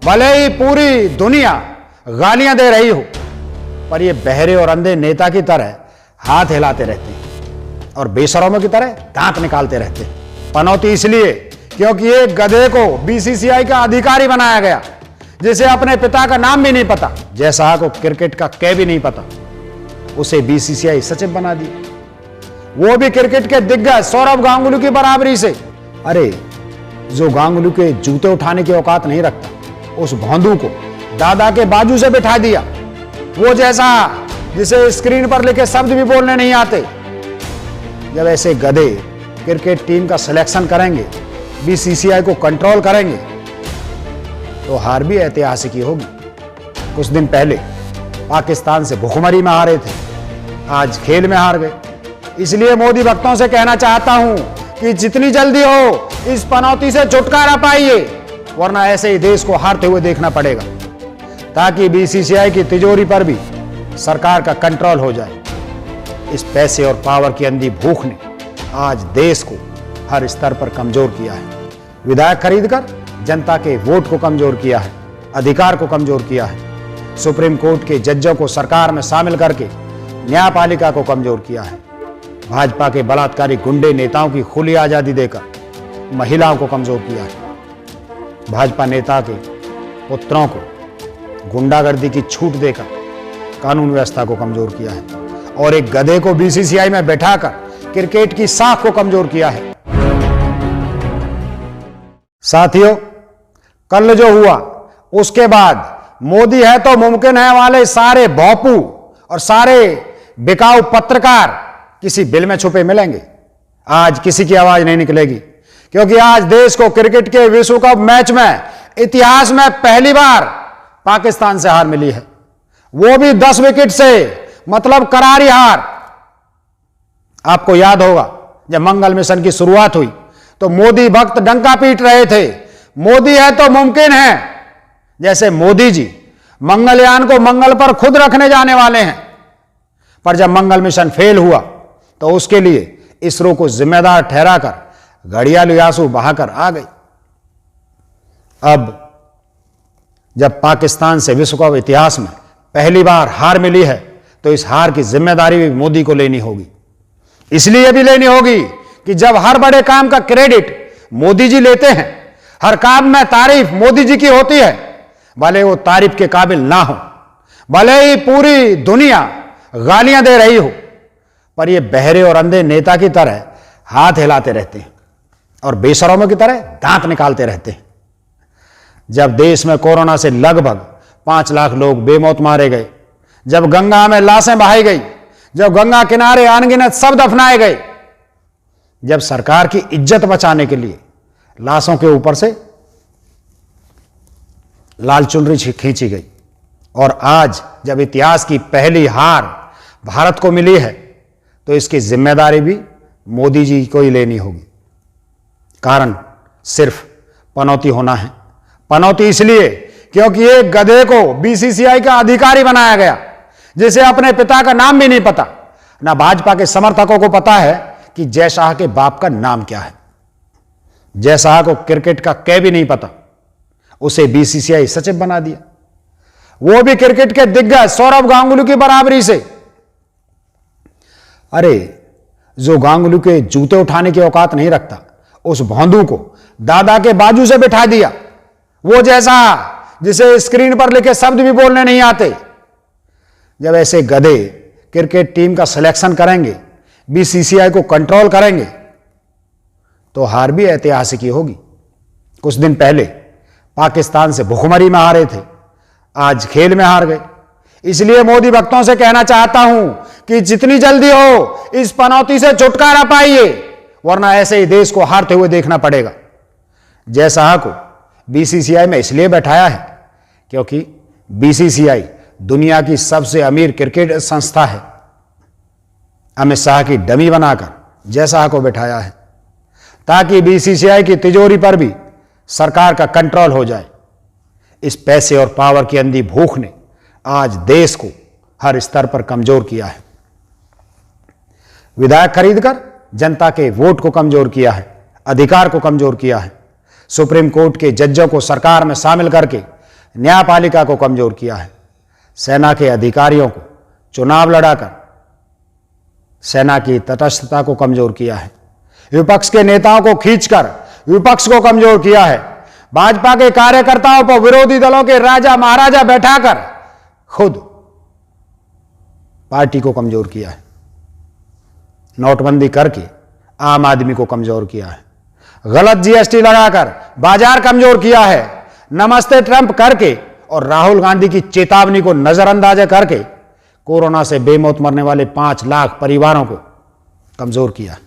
भले ही पूरी दुनिया गालियां दे रही हो, पर ये बहरे और अंधे नेता की तरह हाथ हिलाते रहते हैं और बेशरमों की तरह दांत निकालते रहते हैं। पनौती इसलिए क्योंकि एक गधे को बीसीसीआई का अधिकारी बनाया गया, जिसे अपने पिता का नाम भी नहीं पता। जय शाह को क्रिकेट का कै भी नहीं पता, उसे बीसीसीआई सचिव बना दिया, वो भी क्रिकेट के दिग्गज सौरव गांगुली की बराबरी से। अरे जो गांगुली के जूते उठाने की औकात नहीं रखता, उस भौंदू को दादा के बाजू से बिठा दिया। वो जैसा जिसे स्क्रीन पर लिखे शब्द भी बोलने नहीं आते। जब ऐसे गधे क्रिकेट टीम का सिलेक्शन करेंगे, बीसीसीआई को कंट्रोल करेंगे, तो हार भी ऐतिहासिक ही होगी। कुछ दिन पहले पाकिस्तान से भुखमरी में हारे थे, आज खेल में हार गए। इसलिए मोदी भक्तों से कहना चाहता हूं कि जितनी जल्दी हो इस पनौती से छुटकारा पाइए, वरना ऐसे ही देश को हारते हुए देखना पड़ेगा, ताकि बीसीसीआई की तिजोरी पर भी सरकार का कंट्रोल हो जाए। इस पैसे और पावर की अंधी भूख ने आज देश को हर स्तर पर कमजोर किया है। विधायक खरीदकर जनता के वोट को कमजोर किया है, अधिकार को कमजोर किया है, सुप्रीम कोर्ट के जजों को सरकार में शामिल करके न्यायपालिका को कमजोर किया है, भाजपा के बलात्कारी गुंडे नेताओं की खुली आजादी देकर महिलाओं को कमजोर किया है, भाजपा नेता के पुत्रों को गुंडागर्दी की छूट देकर कानून व्यवस्था को कमजोर किया है, और एक गधे को बीसीसीआई में बैठाकर क्रिकेट की साख को कमजोर किया है। साथियों, कल जो हुआ उसके बाद मोदी है तो मुमकिन है वाले सारे भौपू और सारे बिकाऊ पत्रकार किसी बिल में छुपे मिलेंगे। आज किसी की आवाज नहीं निकलेगी, क्योंकि आज देश को क्रिकेट के विश्व कप मैच में इतिहास में पहली बार पाकिस्तान से हार मिली है, वो भी 10 विकेट से, मतलब करारी हार। आपको याद होगा जब मंगल मिशन की शुरुआत हुई तो मोदी भक्त डंका पीट रहे थे, मोदी है तो मुमकिन है, जैसे मोदी जी मंगलयान को मंगल पर खुद रखने जाने वाले हैं। पर जब मंगल मिशन फेल हुआ तो उसके लिए इसरो को जिम्मेदार ठहराकर घड़ियाली आंसू बहाकर आ गई। अब जब पाकिस्तान से विश्व कप इतिहास में पहली बार हार मिली है, तो इस हार की जिम्मेदारी भी मोदी को लेनी होगी। इसलिए भी लेनी होगी कि जब हर बड़े काम का क्रेडिट मोदी जी लेते हैं, हर काम में तारीफ मोदी जी की होती है, भले वो तारीफ के काबिल ना हो, भले ही पूरी दुनिया गालियां दे रही हो, पर ये बहरे और अंधे नेता की तरह हाथ हिलाते रहते हैं और बेशरमों की तरह दांत निकालते रहते हैं। जब देश में कोरोना से लगभग 5 लाख लोग बेमौत मारे गए, जब गंगा में लाशें बहाई गई, जब गंगा किनारे अनगिनत शव दफनाए गए, जब सरकार की इज्जत बचाने के लिए लाशों के ऊपर से लाल चुनरी खींची गई, और आज जब इतिहास की पहली हार भारत को मिली है, तो इसकी जिम्मेदारी भी मोदी जी को ही लेनी होगी। कारण सिर्फ पनौती होना है। पनौती इसलिए क्योंकि एक गधे को बीसीसीआई का अधिकारी बनाया गया, जिसे अपने पिता का नाम भी नहीं पता। ना भाजपा के समर्थकों को पता है कि जय शाह के बाप का नाम क्या है। जय शाह को क्रिकेट का कै भी नहीं पता, उसे बीसीसीआई सचिव बना दिया, वो भी क्रिकेट के दिग्गज सौरव गांगुली की बराबरी से। अरे जो गांगुली के जूते उठाने की औकात नहीं रखता, उस भौंदू को दादा के बाजू से बिठा दिया, वो जैसा जिसे स्क्रीन पर लिखे शब्द भी बोलने नहीं आते। जब ऐसे गधे क्रिकेट टीम का सिलेक्शन करेंगे, बीसीसीआई को कंट्रोल करेंगे, तो हार भी ऐतिहासिक ही होगी। कुछ दिन पहले पाकिस्तान से भुखमरी में हारे थे, आज खेल में हार गए। इसलिए मोदी भक्तों से कहना चाहता हूं कि जितनी जल्दी हो इस पनौती से छुटकारा पाइए, वरना ऐसे ही देश को हारते हुए देखना पड़ेगा। जय शाह को बीसीसीआई में इसलिए बैठाया है क्योंकि बीसीसीआई दुनिया की सबसे अमीर क्रिकेट संस्था है। अमित शाह की डमी बनाकर जय शाह को बैठाया है, ताकि बीसीसीआई की तिजोरी पर भी सरकार का कंट्रोल हो जाए। इस पैसे और पावर की अंधी भूख ने आज देश को हर स्तर पर कमजोर किया है। विधायक खरीदकर जनता के वोट को कमजोर किया है, अधिकार को कमजोर किया है, सुप्रीम कोर्ट के जजों को सरकार में शामिल करके न्यायपालिका को कमजोर किया है। सेना के अधिकारियों को चुनाव लड़ाकर सेना की तटस्थता को कमजोर किया है। विपक्ष के नेताओं को खींचकर विपक्ष को कमजोर किया है। भाजपा के कार्यकर्ताओं पर विरोधी दलों के राजा महाराजा बैठाकर खुद पार्टी को कमजोर किया है। नोटबंदी करके आम आदमी को कमजोर किया है। गलत जीएसटी लगाकर बाजार कमजोर किया है। नमस्ते ट्रंप करके और राहुल गांधी की चेतावनी को नजरअंदाज करके कोरोना से बेमौत मरने वाले 5 लाख परिवारों को कमजोर किया।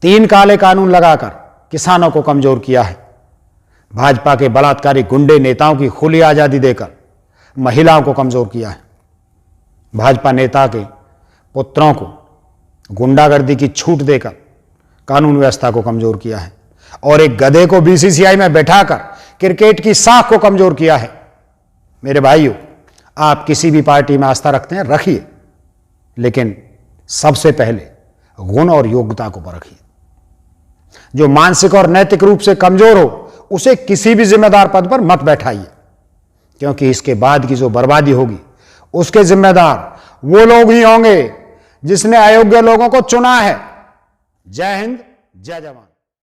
3 काले कानून लगाकर किसानों को कमजोर किया है। भाजपा के बलात्कारी गुंडे नेताओं की खुली आजादी देकर महिलाओं को कमजोर किया है। भाजपा नेता के पुत्रों को गुंडागर्दी की छूट देकर कानून व्यवस्था को कमजोर किया है और एक गधे को बीसीसीआई में बैठाकर क्रिकेट की साख को कमजोर किया है। मेरे भाइयों, आप किसी भी पार्टी में आस्था रखते हैं, रखिए, लेकिन सबसे पहले गुण और योग्यता को परखिए। जो मानसिक और नैतिक रूप से कमजोर हो उसे किसी भी जिम्मेदार पद पर मत बैठाइए, क्योंकि इसके बाद की जो बर्बादी होगी उसके जिम्मेदार वो लोग ही होंगे जिसने अयोग्य लोगों को चुना है। जय हिंद, जय जवान।